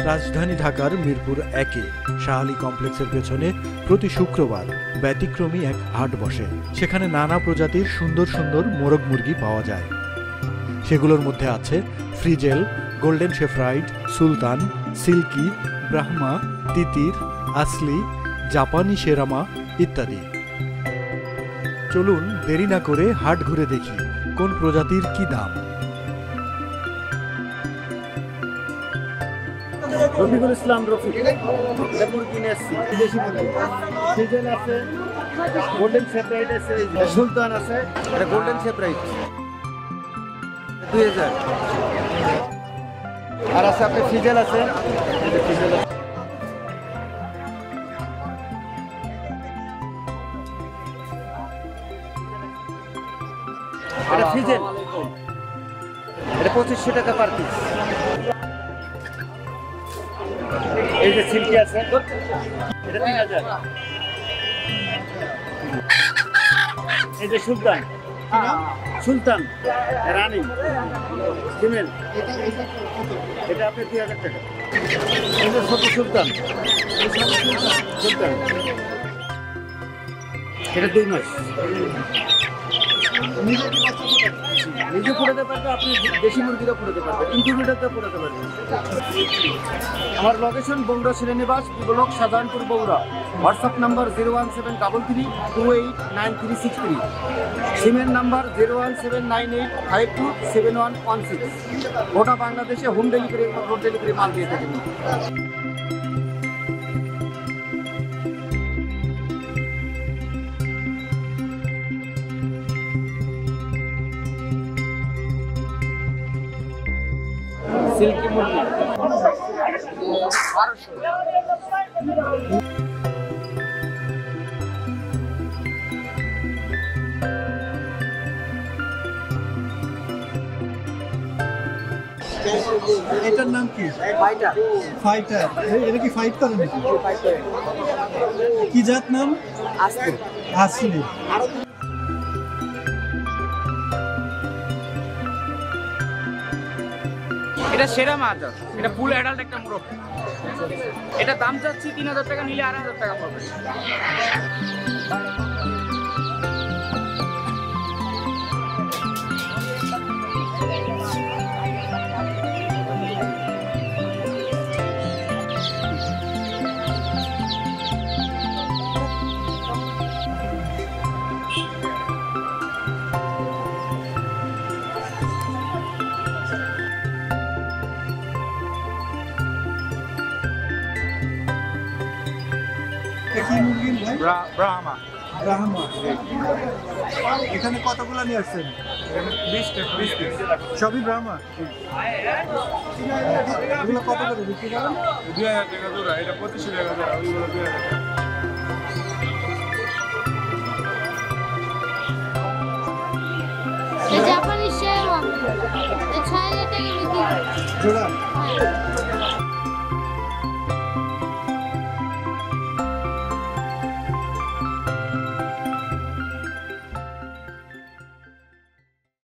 রাজধানী ঢাকার মিরপুর 1-এ শাহ আলী কমপ্লেক্সের পেছনে প্রতি শুক্রবার ব্যতিক্রমী এক হাট বসে। সেখানে নানা প্রজাতির সুন্দর সুন্দর মোরগ মুরগি পাওয়া যায়। সেগুলোর মধ্যে আছে ফ্রিজেল, গোল্ডেন শেফরাইড, সুলতান, সিল্কি, ব্রাহ্মা, তিতির, আসলি, জাপানি শেরামা ইত্যাদি। চলুন দেরি না করে হাট ঘুরে দেখি কোন প্রজাতির কি দাম। রফিকুল ইসলাম রফিক মুরগি নিয়ে এসছি, বিদেশি মুরগি। ফ্রিজেল আছে, গোল্ডেন শেফরাইড আছে, সুলতান আছে, এটা গোল্ডেন শেফরাইড 2000। আর আছে আপনার ফ্রিজেল আছে, এটা ফ্রিজেল, এটা 2500 টাকা পার পিস। এই যে সিল্কি আছে, এটা 3000। এই যে সুলতান, সুলতান রানী ফিমেল, এটা আপনি 2000 টাকা। এই যে ছোট সুলতান, সুলতান এটা 2 মাস। নিজে পড়াতে পারবে, আপনি দেশি মুরগিটা পড়াতে পারবেন, ইনকিউবেটরটা পড়াতে পারবেন। আমার location Bogura Srinivas block Shahjahanpur Bogura. WhatsApp number 01733289363। সিমের নাম্বার 01798527116। গোটা বাংলাদেশে হোম ডেলিভারি এবং রোড ডেলিভারি মাল দিয়ে থাকেন। সিল্কি মুরগি এটার নাম কি? ফাইটার। ফাইটার। এটা কি ফাইট করে নাকি? কি জাত নাম? আসলি। আসলি। এটা সেরা মাছ, এটা ফুল অ্যাডাল্ট একটা মোরগ। এটা দাম চাচ্ছি 3000 টাকা, নিলে 2500 টাকা পড়বে। কি মুরগির ভাই? ব্রাহ্মা। ব্রাহ্মা। এখানে কতগুলো নিয়ে আসছেন? 20 পিস। সবই ব্রাহ্মা। এগুলো কত করে বিক্রি করেন? 2000 টাকা জোড়া, এটা 2500 টাকা জোড়া, ওইগুলো 2000 টাকা।